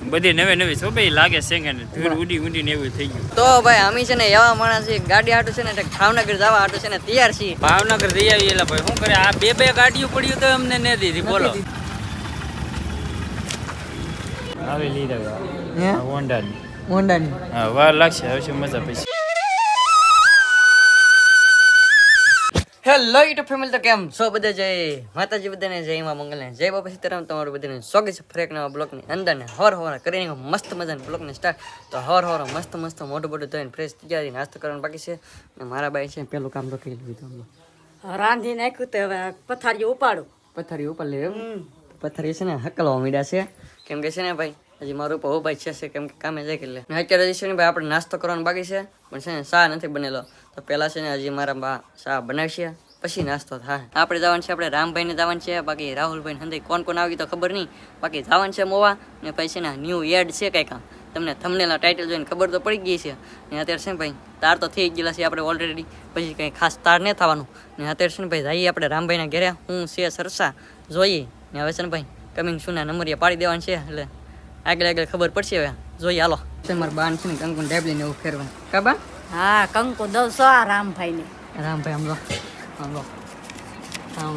બધી નવી સોભાઈ લાગે છે કે ધૂળ ઉડી ને એવું થઈ ગયું. તો ભાઈ અમે છે ને એવા માણસ છે ગાડી હાટું છે ને ભાવનગર જવા હાટું છે ને તૈયાર છીએ. ભાવનગર જઈ આવીએ એટલે ભાઈ શું કરે આ બે ગાડીઓ પડ્યું તો અમને ન દીધી બોલો. આવી લીધા હોન્ડાની હા વાર લાગશે હવે મજા પછી. હેલો યુટ્યુબ ફેમિલી, તો કેમ છો બધા? જય માતાજી, બધાને જય માં મંગલ ને જય બાપા સીતારામ. તમારું બધાને સ્વાગત છે ફરી એક નવા બ્લોગની અંદર ને હવાર કરીને મસ્ત મજાના બ્લોગને સ્ટાર્ટ. તો હવાર મસ્ત મોટું થઈને ફ્રેશ થઈ ગયા, નાસ્તો કરવાનું બાકી છે. ને મારા બાઈ છે પેલું કામ તો કરી લીધું, રાંધી નાખ્યું. તો હવે પથારી ઉપાડું. પથારી ઉપર લે પથારી છે ને હકલવા મીડા છે કેમ કે છે ને ભાઈ હજી મારું ઉપર ભાઈ છે કેમ કે કામે જાય એટલે અત્યારે હજી છે ને ભાઈ આપણે નાસ્તો કરવાનો બાકી છે પણ છે ને શા નથી બનેલો. તો પહેલા છે ને હજી મારા બા શા બનાવશે પછી નાસ્તો થાય. આપણે જવાનું છે, આપણે રામભાઈને જવાનું છે, બાકી રાહુલભાઈ હંધાઈ કોણ આવી તો ખબર નહીં. બાકી જવાનું છે મોવા ને પછી છે ને ન્યૂ એડ છે કંઈ કામ તમને થંબનેલના ટાઇટલ જોઈને ખબર તો પડી ગઈ છે. ને અત્યારે છે ને ભાઈ તાર તો થઈ ગયેલા છે આપણે ઓલરેડી, પછી કંઈ ખાસ તાર નહીં થવાનું. ને અત્યારે છે ને ભાઈ જઈએ આપણે રામભાઈના ઘરે, હું છે સરસા જોઈએ. ને હવે છે ને ભાઈ કમિંગ સુના નંબરિયા પાડી દેવાનું છે એટલે આગળ ખબર પડશે. હવે જોઈએ હાલો. મારા બાન છે ને કંકુ ડેબલીને એવું ફેરવા કાબા. હા, કંકુ દઉં છો આ રામભાઈ ને. રામભાઈ આમ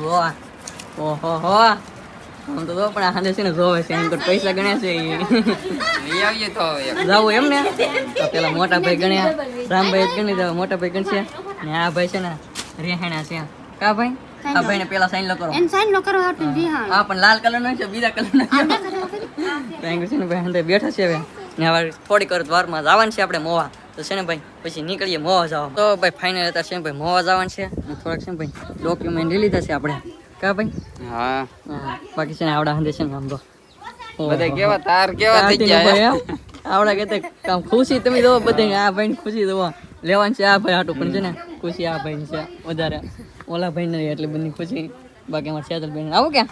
લો ઓહો હો આમ તો પણ આ હાથે છે ને જોવે છે એમ તો પૈસા ગણ્યા છે લઈ આવીએ તો જાવું એમ ને. તો પેલા મોટા ભાઈ ગણ્યા, રામભાઈ જ ગણી દેવા, મોટા ભાઈ ગણશે. ને આ ભાઈ છે ને રેહાણા છે કા ભાઈ. આ ભાઈ ને પેલા સાઈન લો કરો. એન સાઈન નો કરો હાટું રિહાણ. હા પણ લાલ કલર નો છે, બીજા કલર નો છે. થેન્ક છે ને ભાઈ અંદર બેઠા છે હવે. ને હવે થોડીક વારમાં જવાનું છે આપણે મોવા. તો છે ને ભાઈ પછી નીકળીએ મોવા જવા. તો ભાઈ ફાઇનલ હતા છે ને ભાઈ મોવા જવાનું છે. થોડાક છે ને ભાઈ ડોક્યુમેન્ટ લઈ લીધા છે આપણે કા ભાઈ. હા બાકી છે ને આવડા હંદે છે ને આમ તો બધા કેવા તાર કેવા થઈ ગયા આવડા કે કામ ખુશી તમે જો બધે આ ભાઈ ની ખુશી જોવા લેવાનું છે. આ ભાઈ હાટું પણ છે ને ખુશી આ ભાઈ ની છે વધારે, ઓલા ભાઈ ને એટલે બધી ખુશી. બાકી અમારે સેજલ ભાઈ આવું ક્યાં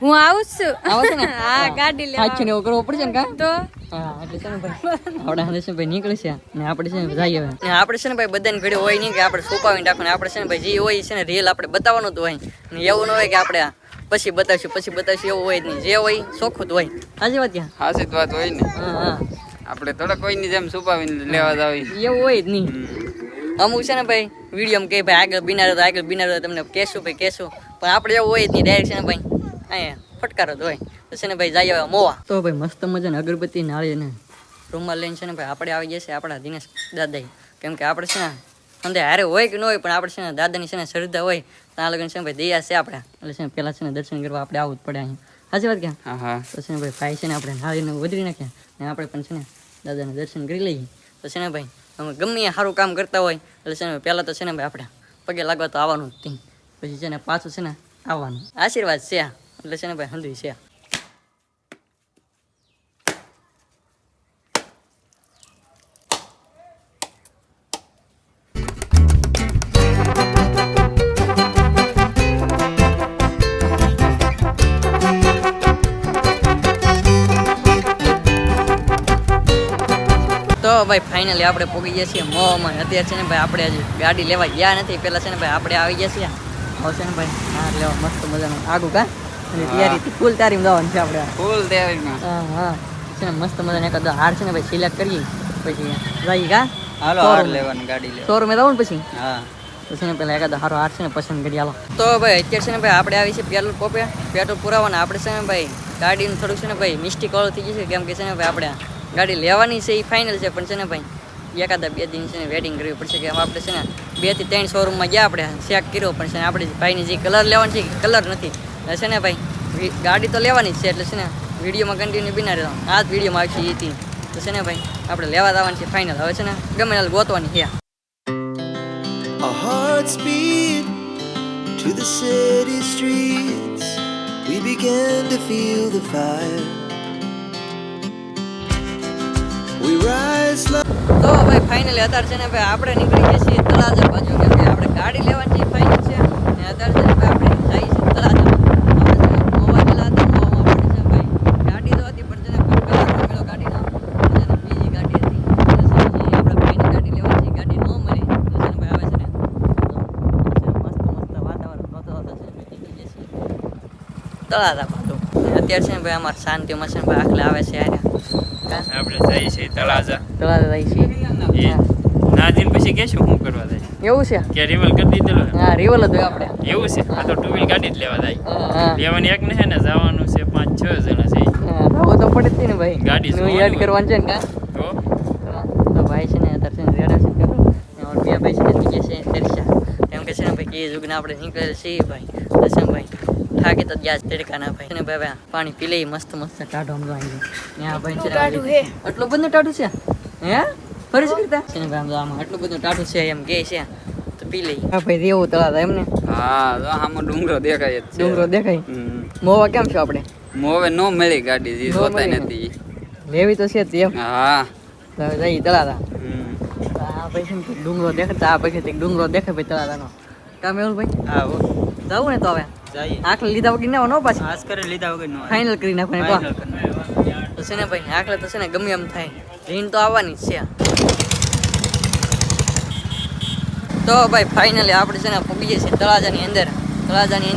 હું આવું છું. આવો છે ને હા ગાડી લે સાચું ને એવું કરવું પડશે ને કા. તો હા એટલે છે ને ભાઈ આવડા હંદે છે ભાઈ નીકળે છે ને આપણે છે ને જઈએ હવે. ને આપણે છે ને ભાઈ બધાની ઘડી હોય નહીં કે આપણે છુપાવીને રાખવાનું. આપણે છે ને ભાઈ જે હોય છે ને રીલ આપણે બતાવવાનું જ હોય ને એવું ન હોય કે આપણે પછી બતાવશું એવું હોય જ નહીં. જે હોય ચોખ્ખું જ હોય. સાચી વાત ક્યાં હાસી વાત હોય ને. હા આપણે થોડા કોઈની જેમ છુપાવીને લેવા જાવી એવું હોય જ નહીં. અમુક છે ને ભાઈ વિડીયો કે ભાઈ આગળ બિનાર તમને કહેશું પણ આપણે એવું હોય જ નહીં. ડાયરેક્ટ છે ને ભાઈ અહીંયા ફટકારો જ હોય. તો છે ને ભાઈ જઈએ મોવા. તો ભાઈ મસ્ત મજાને અગરબત્તી નાળી ને રૂમાલ લઈને છે ને ભાઈ આપણે આવી જશે આપણા દિનેશ દાદા. કેમ કે આપણે છે ને અંદર હારે હોય કે ન હોય પણ આપણે છે ને દાદાની છે ને શ્રદ્ધા હોય ત્યાં લગન છે ને ભાઈ દયા છે આપણે એટલે છે ને પહેલાં છે ને દર્શન કરવા આપણે આવવું જ પડે અહીં. સાચી વાત ક્યાં. હા તો છે ને ભાઈ ભાઈ છે ને આપણે નાળીને વધરી નાખ્યા ને આપણે પણ છે ને દાદાને દર્શન કરી લઈએ. તો છે ને ભાઈ અમે ગમે સારું કામ કરતા હોય એટલે છે ને પહેલાં તો છે ને ભાઈ આપણે પગે લાગવા તો આવવાનું જ નહીં, પછી છે ને પાછું છે ને આવવાનું. આશીર્વાદ છે એટલે છે ને ભાઈ હંધુય છે. તો ભાઈ ફાઇનલી આપણે પહોંચી ગયા છીએ મોમાં. અત્યારે છે ને ભાઈ આપણે હજી ગાડી લેવા ગયા નથી. પહેલાં છે ને ભાઈ આપણે આવી ગયા છીએ. હવે છે ને ભાઈ હા લેવા મસ્ત મજાનું આગું કા અને તૈયારી ફૂલ તારીમ જવાનું છે આપણે. ફૂલ તૈયારીમાં હા છે ને મસ્ત મજાનો એકાદ હાર છે ને ભાઈ સિલેક્ટ કરીએ પછી જઈએ કા. હાલો હાર લેવાની ગાડી લે શોરૂમે જવું ને પછી. હા તો છે ને પેલા એકાદ હારો હાર છે ને પસંદ કરી હાલો. તો ભાઈ અત્યારે છે ને ભાઈ આપણે આવી છે પેટ્રોલ પંપે પેટ્રોલ પુરાવાના. આપણે છે ને ભાઈ ગાડીનું થોડુંક છે ને ભાઈ મિસ્ટેક વાળું થઈ ગયું છે કેમ કે છે ને ભાઈ આપણે ગાડી લેવાની છે એ ફાઇનલ છે પણ છે ને ભાઈ એકાદા 2 દિન છે ને વેટિંગ કરવી પડશે. કે આપણે છે ને 2 થી 3 શોરૂમમાં ગયા આપણે ચેક કર્યો પણ છે ને આપણે ભાઈની જે કલર લેવાની છે કલર નથી. છે ને ભાઈ ગાડી તો લેવાની જ છે એટલે છે ને વિડીયોમાં કન્ટિન્યુ બિના રહેવાનું. આ જ વિડીયોમાં આવશે એથી. તો છે ને ભાઈ આપણે લેવા જવાની છે ફાઇનલ. હવે છે ને ગમે નાલ ગોતવાની છે. Our hearts beat to the city streets. We began to feel the fire. We rise like તો ભાઈ ફાઇનલી અત્યારે છે ને ભાઈ આપણે નીકળી ગયા છીએ તળાજા બાજુ કેમ કે આપણે ગાડી લેવાની છે ફાઇનલ છે. ને અત્યારે છે ને ભાઈ આપણે જઈએ છીએ તળાજા. મોવા ગયેલા હતા મોવામાં આપણે છે ભાઈ ગાડી તો હતી પણ છે ને કલર ન મળ્યો ગાડીનો અને બીજી ગાડી હતી. આપણે ભાઈની ગાડી લેવાની છે ગાડી ન મળી તો છે ને ભાઈ આવે છે ને મસ્ત વાતાવરણ છે નીકળી ગયા છીએ તળાજા બાજુ. અત્યારે છે ને ભાઈ અમારે શાંતિમાં છે ને ભાઈ આખલે આવે છે યાર આપણે જઈએ છીએ તળાજા તળાજા જાય છે એ નાજીને પછી કહેશું શું કરવા જાય એવું છે કે રિવલ કરી દીધેલો હે? હા રિવલ હતું આપણે એવું છે આ તો ટુ વ્હીલ ગાડી જ લેવા જાય હા લેવાની એક ને છે ને જવાનું છે 5-6 જણા છે હા તો પડે જ છે ને ભાઈ ગાડી નું જોવાની યાદ હોય. કરવાનું છે ને કા તો તો ભાઈ છે ને અત્યારે છે ને રેડા છે કરો બે ભાઈ છે ને બીજે છે દર્શા એમ કે છે ને ભાઈ કે જુગને આપણે નીકળેલ છીએ ભાઈ દર્શન ભાઈ થાકી તો ગયા તડકા ના ભાઈ ને ભાઈ પાણી પી લઈ મસ્ત મસ્ત ટાઢો હમણાં આવી ત્યાં ભાઈ છે ને આટલું બધું ટાઢું છે હે ફરી કરતા છે ને ભાઈ આમાં આટલું બધું ટાઢું છે એમ કે છે તો પી લઈ હા ભાઈ રેવું તળાવ એમને હા તો આમાં ડુંગરો દેખાય જ છે. ડુંગરો દેખાય હમ. મોવા કેમ છો આપણે મોવે નો મળી ગાડી જે નો જોતાય મળી. નથી લેવી તો છે જ એમ હા તો જઈ તળાવ હમ. આ ભાઈ છે ને ડુંગરો દેખાતા આ પછી એક ડુંગરો દેખાય ભાઈ તળાવનો કામ એવું ભાઈ હા હો જવું ને તો હવે જઈએ આખલે લીધા વગર ના નો પાછી આજ કરે લીધા વગર નો ફાઇનલ કરી નાખવાની તો છે ને ભાઈ આખલે તો છે ને ગમે એમ થાય રીન તો આવવાની જ છે તો ભાઈ ફાઇનલી આપણે છે ને પહોંચીએ છીએ તળાજાની અંદર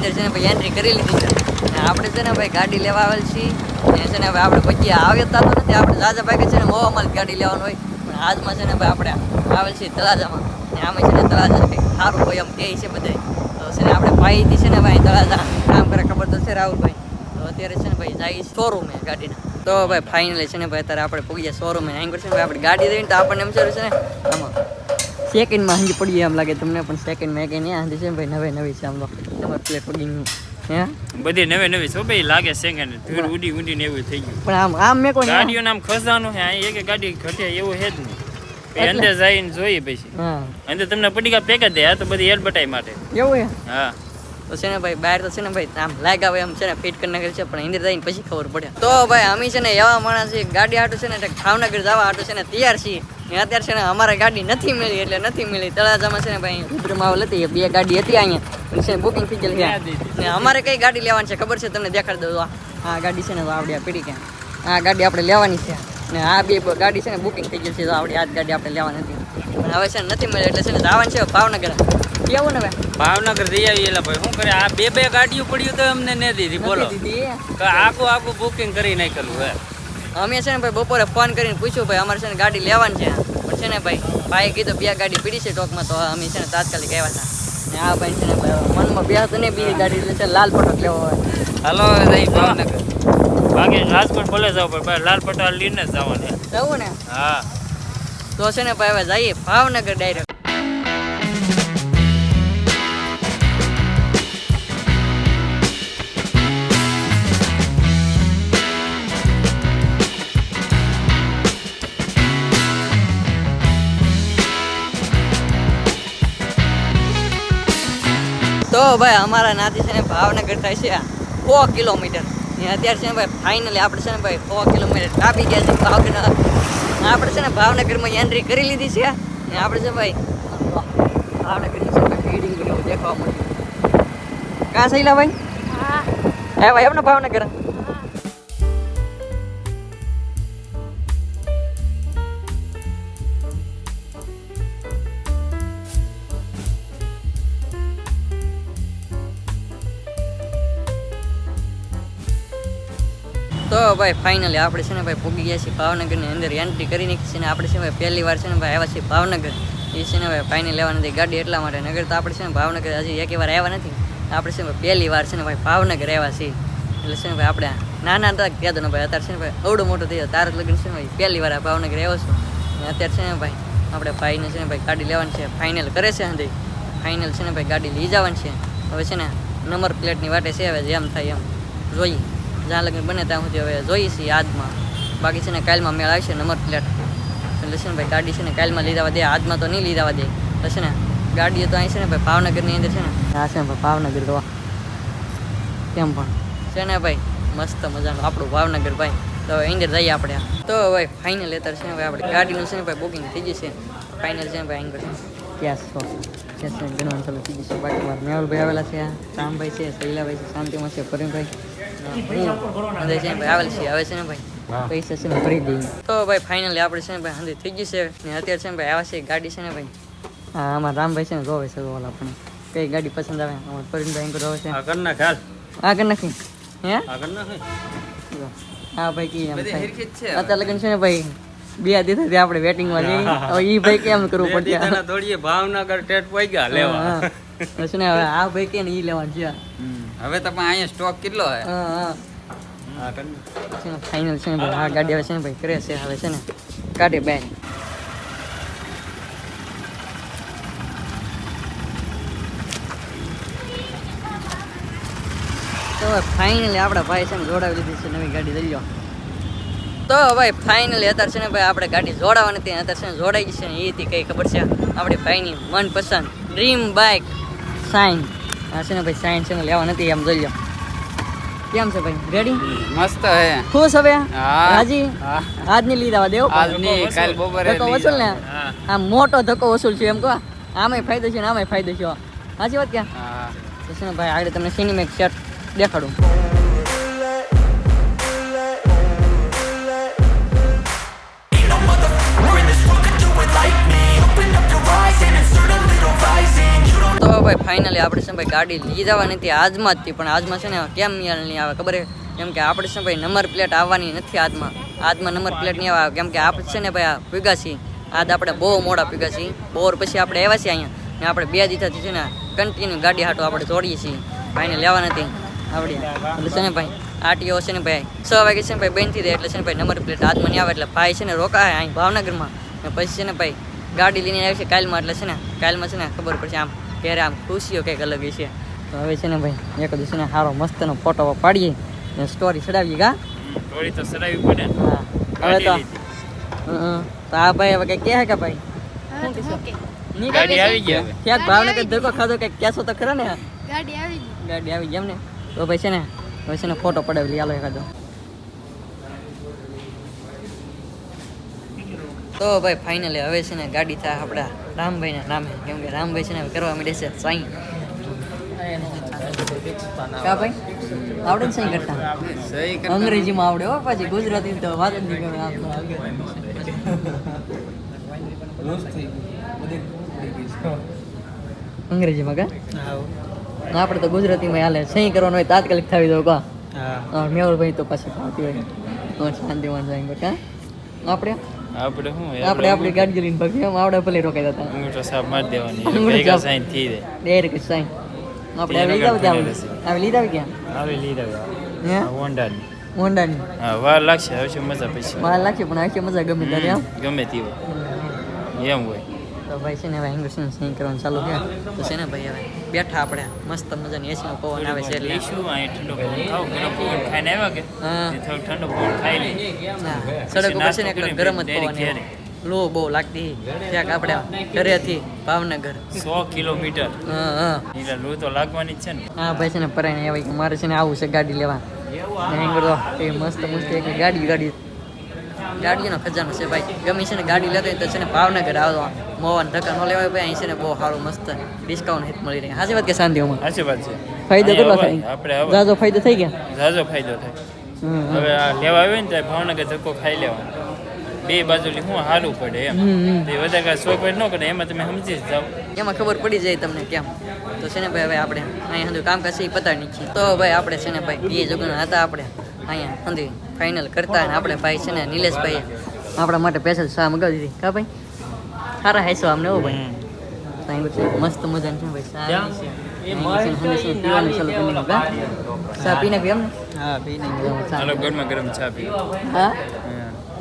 છે ને ભાઈ એન્ટ્રી કરી લીધી છે અને આપણે છે ને ભાઈ ગાડી લેવા આવેલ છીએ અને છે ને ભાઈ આપણે પછી આવ્યા તો નથી આપણે રાજા ભાઈ છે ને મોવામાં જ ગાડી લેવાનું હોય પણ આજમાં છે ને ભાઈ આપણે આવેલ છીએ તળાજામાં અને આમાં છે ને તળાજા કંઈક સારું હોય એમ કહે છે બધાય તો છે ને આપણે ભાઈથી છે ને ભાઈ તળાજા કામ કરે ખબર તો છે રાહુલભાઈ તો અત્યારે છે ને ભાઈ જાય શોરૂમે ગાડીના તો ભાઈ ફાઇનલી છે ને ભાઈ અત્યારે આપણે પહોંચી ગયા શોરૂમે અહીં છે ને ભાઈ આપણે ગાડી દઈને તો આપણને એમ છે ને આમાં સેકન્ડમાં હંજી પડી એમ લાગે તમને પણ સેકન્ડમાં કઈ નહીં હંજી છે ને ભાઈ નવી છે આમ તો તમારે પ્લેટ પગીનું હે બધી નવી છો ભાઈ લાગે સેકન્ડ ધૂળ ઉડી ને એવું થઈ ગયું પણ આમ મેં કોઈ ગાડીઓનું આમ ખજાનું છે આ એક ગાડી ઘટે એવું છે જ નહીં પછી અંદર જઈને જોઈએ પછી હા અંદર તમને પડીકા પેક જ દે આ તો બધી એડવર્ટાઈ માટે એવું હે હા તો છે ને ભાઈ બહાર તો છે ને ભાઈ આમ લાગ આવે એમ છે ને ફિટ કરી નાખેલ છે પણ અંદર જઈને પછી ખબર પડે તો ભાઈ અમે છે ને એવા માણસ છીએ ગાડી હાટું છે ને ભાવનગર જવા હાટું છે ને તૈયાર છીએ ને અત્યારે છે ને અમારે ગાડી નથી મળી એટલે નથી મળી તળાજામાં છે ને ભાઈ રુદ્રમાવલ હતી બે ગાડી હતી અહીંયા છે બુકિંગ થઈ ગયેલી છે ને અમારે કઈ ગાડી લેવાની છે ખબર છે તમને દેખાડી દઉં આ ગાડી છે ને આવડી આ પીડી કે આ ગાડી આપણે લેવાની છે ને આ બે ગાડી છે ને બુકિંગ થઈ ગઈ છે તો આવડી આ જ ગાડી આપણે લેવાની હતી પણ હવે છે ને નથી મળી એટલે છે ને જવાનું છે ભાવનગર કેવું ને ભાઈ ભાવનગર જઈ આવીએ એલા ભાઈ શું કરે આ બે ગાડીઓ પડ્યું તો અમને ને દીધી બોલો તો આખું બુકિંગ કરી નાખેલું હે અમે છે ને ભાઈ બપોરે ફોન કરીને પૂછ્યું ભાઈ અમારે છે ને ગાડી લેવાની છે પણ છે ને ભાઈ કીધું બે ગાડી પીડી છે ટોકમાં તો અમે છે ને તાત્કાલિક આવ્યા હતા ને આ ભાઈ છે ને ભાઈ મનમાં બે તો નહીં બીજી ગાડી એટલે છે લાલ પટક લેવો હોય હાલો હવે જઈ ભાવનગર બાકી રાજકોટ ભલે જાવ પણ લાલ પટાલ લઈને જ જવાનું જવું ને હા તો છે ને ભાઈ હવે જઈએ ભાવનગર ડાયરેક્ટ તો ભાઈ અમારા નાથી છે ને ભાવનગર થાય છે 100 કિલોમીટર ને અત્યારે છે ને ભાઈ ફાઇનલી આપણે છે ને ભાઈ 100 કિલોમીટર કાપી ગયા છે ભાવનગર આપણે છે ને ભાવનગરમાં એન્ટ્રી કરી લીધી છે ને આપણે છે ભાઈ ભાવનગરની છે ભાઈ ફીડિંગ એવું દેખવા મળ્યું કાં સહીલા ભાઈ હા ભાઈ એમને ભાવનગર તો ભાઈ ફાઇનલી આપણે છે ને ભાઈ પૂગી ગયા છીએ ભાવનગરની અંદર એન્ટ્રી કરી નાખી છે ને આપણે છે ભાઈ પહેલી વાર છે ને ભાઈ આવ્યા છીએ ભાવનગર એ છે ને ભાઈ ફાઇનલ લેવાની હતી ગાડી એટલા માટે નગર તો આપણે છે ને ભાવનગર હજી એક વાર આવ્યા નથી આપણે છે ને પહેલી વાર છે ને ભાઈ ભાવનગર આવ્યા છીએ એટલે છે ને ભાઈ આપણે નાના હતા કહેતો ને ભાઈ અત્યારે છે ને ભાઈ અવડો મોટો થઈ તાર લગ્ન છે ને ભાઈ પહેલી વાર ભાવનગર આવ્યો છું અને અત્યારે છે ને ભાઈ આપણે ભાઈને છે ને ભાઈ ગાડી લેવાની છે ફાઇનલ કરે છે હંધી ફાઇનલ છે ને ભાઈ ગાડી લઈ જવાની છે હવે છે ને નંબર પ્લેટની વાટે છે હવે જેમ થાય એમ જોઈએ જ્યાં લગ્ન બને ત્યાં સુધી હવે જોઈએ છીએ આજમાં બાકી છે ને કાલમાં મેળ આવશે નંબર પ્લેટ એટલે છે ને ભાઈ ગાડી છે ને કાલમાં લીધા દે આજમાં તો નહીં લીધા દે તો છે ને ગાડીઓ તો અહીં છે ને ભાઈ ભાવનગરની અંદર છે ને હા છે ને ભાઈ ભાવનગર તો કેમ પણ છે ને ભાઈ મસ્ત મજાનું આપણું ભાવનગર ભાઈ તો હવે અંદર જઈએ આપણે તો ભાઈ ફાઇનલ અત્યારે છે ને ભાઈ આપણે ગાડીનું છે ને ભાઈ બુકિંગ થઈ જશે ફાઇનલ છે ને ભાઈ અહીં કેશ ગણવાનું ચાલુ થઈ જશે બાકી મારા મેહુલભાઈ આવેલા છે રામભાઈ છે શૈલાભાઈ છે શાંતિમાં છે પરિમભાઈ બધા છે ભાઈ આવેલ છે હવે છે ને ભાઈ પૈસા છે ને ભરી દઈએ તો ભાઈ ફાઇનલી આપણે છે ને ભાઈ હંધી થઈ ગઈ છે ને અત્યારે છે ને ભાઈ આવા છે ગાડી છે ને ભાઈ હા અમારા રામભાઈ છે ને જોવે છે ઓલા આપણે કઈ ગાડી પસંદ આવે અમારા પરિમભાઈ અહીં જોવે છે આગળ ના ખ્યાલ આગળ નથી હે આગળ ના હા ભાઈ કી એમ બધી થાય હિરખી જ છે અત્યારે લગન છે ને ભાઈ બે દીધાથી આપણે વેટિંગમાં જઈ હવે ઈ ભાઈ કેમ કરવું પડશે તને થોડી ભાવનગર ટેટ પઈ ગયા લેવા પછી ને હવે આ ભાઈ કે ને ઈ લેવાનું છે હવે તો પણ અહીંયા સ્ટોક કેટલો હે ફાઇનલ છે ને ભાઈ આ ગાડી હવે છે ને ભાઈ કરે છે હવે છે ને કાઢે બેન તો ફાઇનલી આપણા ભાઈ છે ને જોડાવી લીધી છે નવી ગાડી લઈ લો તો ભાઈ ફાઇનલી અત્યારે છે ને ભાઈ આપણે ગાડી જોડાવાની હતી અત્યારે છે ને જોડાઈ ગઈ છે ને એ હતી કઈ ખબર છે આપણી ભાઈની મનપસંદ ડ્રીમ બાઇક સાઇન આ છે ને ભાઈ સાઇન છે ને લેવા નથી એમ જોઈ લો કેમ છે ભાઈ રેડી મસ્ત હે ખુશ હવે હા. હાજી આજની લીધા દેવ આજની કાલ બપોરે ધક્કો વસૂલ ને આ મોટો ધક્કો વસૂલ છે એમ કહો આમાંય ફાયદો છે ને આમાંય ફાયદો છે સાચી વાત ક્યાં હા તો છે ને ભાઈ આગળ તમને સિનેમેક સેટ દેખાડું તો ભાઈ ફાઇનલી આપણે છે ને ભાઈ ગાડી લઈ જવાની નથી આજમાં જ હતી પણ આજમાં છે ને કેમ યાર નહીં આવે ખબર છે કેમ કે આપણે છે ને ભાઈ નંબર પ્લેટ આવવાની નથી આજમાં નંબર પ્લેટ નહીં આવે કેમ કે આપણે છે ને ભાઈ આ પીગા છીએ આજ આપણે બહુ મોડા પીગા છીએ બોર પછી આપણે આવ્યા છીએ અહીંયા ને આપણે બે દીધાથી છે ને કન્ટિન્યુ ગાડી હાટો આપણે જોડીએ છીએ ભાઈને લેવા નથી આવડી એટલે છે ને ભાઈ આરટીઓ છે ને ભાઈ 6 વાગે છે ને ભાઈ બંધ થઈ જાય એટલે છે ને ભાઈ નંબર પ્લેટ આજમાં નહીં આવે એટલે ભાઈ છે ને રોકાય અહીં ભાવનગરમાં ને પછી છે ને ભાઈ ગાડી લઈને આવી છે કાલમાં એટલે છે ને કાલમાં છે ને ખબર પડશે આમ ત્યારે આમ ખુશીઓ કંઈક અલગ છે તો હવે છે ને ભાઈ એક દિવસ ને સારો મસ્તનો ફોટો પાડીએ ને સ્ટોરી ચડાવીએ કા થોડી તો સરાવી પડે ને. હા હવે તો તો આ ભાઈ હવે કંઈક કહે કે ભાઈ ગાડી આવી ગઈ હવે. ક્યાંક ભાવનગર ધક્કો ખાધો કંઈક કહેશો તો ખરા ને ગાડી આવી ગઈ ગાડી આવી ગઈ એમ ને તો ભાઈ છે ને હવે છે ને ફોટો પડાવી હાલો એકાદો તો ભાઈ ફાઇનલી હવે છે ને ગાડી થાય આપણા રામભાઈના નામે કેમ કે રામભાઈ છે ને હવે કરવા માંડે છે સાઈન કા ભાઈ આવડે ને સાઈન કરતા સહી અંગ્રેજીમાં આવડે હો પાછી ગુજરાતી તો વાત જ નહીં કરે આમ તો આગળ. અંગ્રેજીમાં કા આપણે તો ગુજરાતીમાં હાલે સહી કરવાનું હોય તાત્કાલિક થવી દો કા મેવરભાઈ તો પાછી ફાવતી હોય તો શાંતિમાં જાય કા આપણે આપણે શું આપણે આપણી ગાડી લઈને ભાગી એમ આવડે ભલે રોકાઈ જતા અંગૂઠો સાફ મારી દેવાની એટલે અંગૂઠો ભેગા સાફ. સાઈન થઈ જાય. ડાયરેક્ટ સાઈન આપણે આવી લીધા ક્યાં આવી લીધા ક્યાં આવી લીધા હે હોન્ડાની હોન્ડાની હા વાર લાગશે આવશે મજા પછી માલ લાગશે પણ આખી મજા ગમે ત્યારે એમ ગમે તે હોય એમ હોય તો ભાઈ છે ને હવે ઇંગ્લિશ સહી કરવાનું ચાલુ થયા તો છે ને ભાઈ હવે બેઠા આપણે મસ્ત મજાની એસીનો પવન આવે છે એટલે લઈશું અહીં ઠંડો પવન ખાવ ગરમ પવન ખાઈને આવ્યા કે હા તે થોડો ઠંડો પવન ખાઈ લે હા, સડક ઉપર છે ને એકદમ ગરમ જ પવન ઘેરે. લો બહુ લાગતી ક્યાંક આપણે ઘરેથી ભાવનગર 100 કિલોમીટર હા હા એટલે લૂ તો લાગવાની જ છે ને હા ભાઈ છે ને પરાઈને આવે કે મારે છે ને આવું છે ગાડી લેવા એ મસ્ત મસ્ત એક ગાડીનો ખજાનો છે ભાઈ ગમે છે ને ગાડી લેતો હોય તો છે ને ભાવનગર આવવા મોવાન ધક્કા ન લેવાય ભાઈ અહીં છે ને બહુ સારું મસ્ત ડિસ્કાઉન્ટ હિત મળી રહે સાચી વાત કે શાંતિઓમાં સાચી વાત છે ફાયદો કેટલો થાય આપણે હવે જાજો ફાયદો થઈ ગયા ઝાઝો ફાયદો થાય હવે આ લેવા આવે ને ત્યારે ભાવનગર ધક્કો ખાઈ લેવાનો બે બાજુથી શું હાલવું પડે એમ તે વધારે કાંઈ શોખ ન કરે એમાં તમે સમજી જ જાઓ એમાં ખબર પડી જાય તમને કેમ તો છે ને ભાઈ હવે આપણે અહીંયા હંધું કામકાજ છે એ પતાવી નાખીએ તો ભાઈ આપણે છે ને ભાઈ એ જગ્યાના હતા આપણે અહીંયા હંધી ફાઇનલ કરતા અને આપણે ભાઈ છે ને નિલેશભાઈએ આપણા માટે સ્પેશિયલ ચા મગાવી દીધી કા ભાઈ સારા હાઈસો આમને હો ભાઈ સાંઈ છે મસ્ત મજાનું છે ભાઈ ચા છે પીવાનું ચાલુ કરી નાખ્યું કા ચા પી નાખ્યું એમ ને હા પી ચાલો ગરમા ગરમ ચા પી હા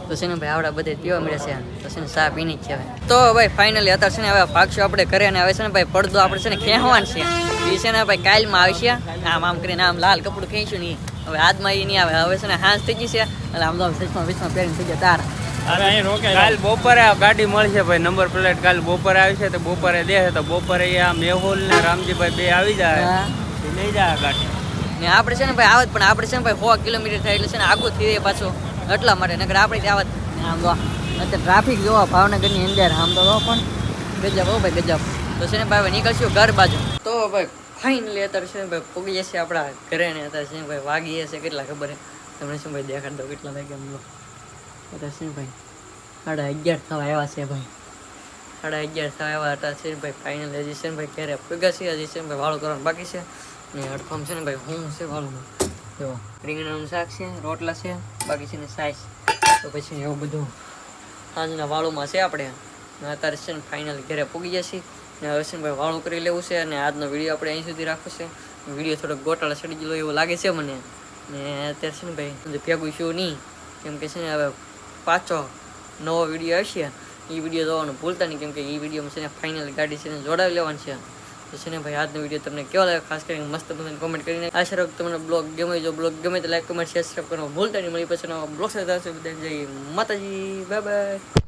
તો છે ને ભાઈ આવડા બધે પીવા મળે છે તો છે ને ચા પીની જ છે હવે તો ભાઈ ફાઇનલી અત્યારે છે ને હવે ભાગશું આપણે ઘરે અને હવે છે ને ભાઈ પડદો આપણે છે ને ખેંચવાનું છે એ છે ને ભાઈ કાલમાં આવશે આમ કરીને આમ લાલ કપડું ખેંચ્યું નહીં હવે આજમાં એ નહીં આવે હવે છે ને હાંસ થઈ ગઈ છે એટલે આમ તો સચમાં વિચમાં પહેરીને થઈ ગયા તાર અરે અહીં રોકાય કાલ બપોરે આ ગાડી મળશે ભાઈ નંબર પ્લેટ કાલ બપોરે આવશે તો બપોરે દે તો બપોરે આ મેહુલ ને રામજીભાઈ બે આવી જાય હા એ લઈ જાય ગાડી ને આપણે છે ને ભાઈ આવત પણ આપણે છે ને ભાઈ 100 કિલોમીટર થાય એટલે છે ને આગું થઈ જાય પાછો એટલા માટે નકર આપણે ત્યાં આવત આમ તો અત્યારે ટ્રાફિક જોવા ભાવનગરની અંદર આમ તો પણ ગજબ હો ભાઈ ગજબ તો છે ને ભાઈ હવે નીકળશું ઘર બાજુ તો ભાઈ ફાઇનલી અત્યારે છે ને ભાઈ પૂગીએ છીએ આપણા ઘરે ને અત્યારે છે ને ભાઈ વાગીએ છે કેટલા ખબર છે તમને શું ભાઈ દેખાડ દો કેટલા વાગે એમ અત્યારે છે ને ભાઈ 11:30 થવા આવ્યા છે ભાઈ 11:30 થવા આવ્યા હતા છે ને ભાઈ ફાઇનલ હજી છે ને ભાઈ ક્યારે પૂગા છે હજી છે ને ભાઈ વાળું કરવાનું બાકી છે ને હડફામ છે ને ભાઈ હું છે વાળું જો રીંગણાનું શાક છે રોટલા છે બાકી છે ને સાઈસ તો પછી એવું બધું સાંજના વાળુમાં છે આપણે ને અત્યારે છે ને ફાઇનલી ઘરે પૂગી ગયા છીએ ને હવે છે ને ભાઈ વાળું કરી લેવું છે અને આજનો વિડીયો આપણે અહીં સુધી રાખવો છે વિડીયો થોડોક ગોટાળા ચડી ગયેલો એવું લાગે છે મને ને અત્યારે છે ને ભાઈ ભેગું છું નહીં કેમ કે છે ને હવે પાછો નવો વિડીયો આવશે એ વિડીયો જોવાનું ભૂલતા નહીં કેમ કે એ વિડીયોમાં છે ને ફાઇનલ ગાડી છે ને જોડાવી લેવાની છે તો છે ને ભાઈ આજનો વિડીયો તમને કેવો લાગે ખાસ કરીને મસ્ત તમને કોમેન્ટ કરીને આશા રાખું તમને બ્લોગ ગમે જો બ્લોગ ગમે તો લાઈક કમેન્ટ શેર સબસ્ક્રાઈબ કરવાનું ભૂલતા નહીં મળી પછી બ્લોગ સાથે જય માતાજી બાય બાય.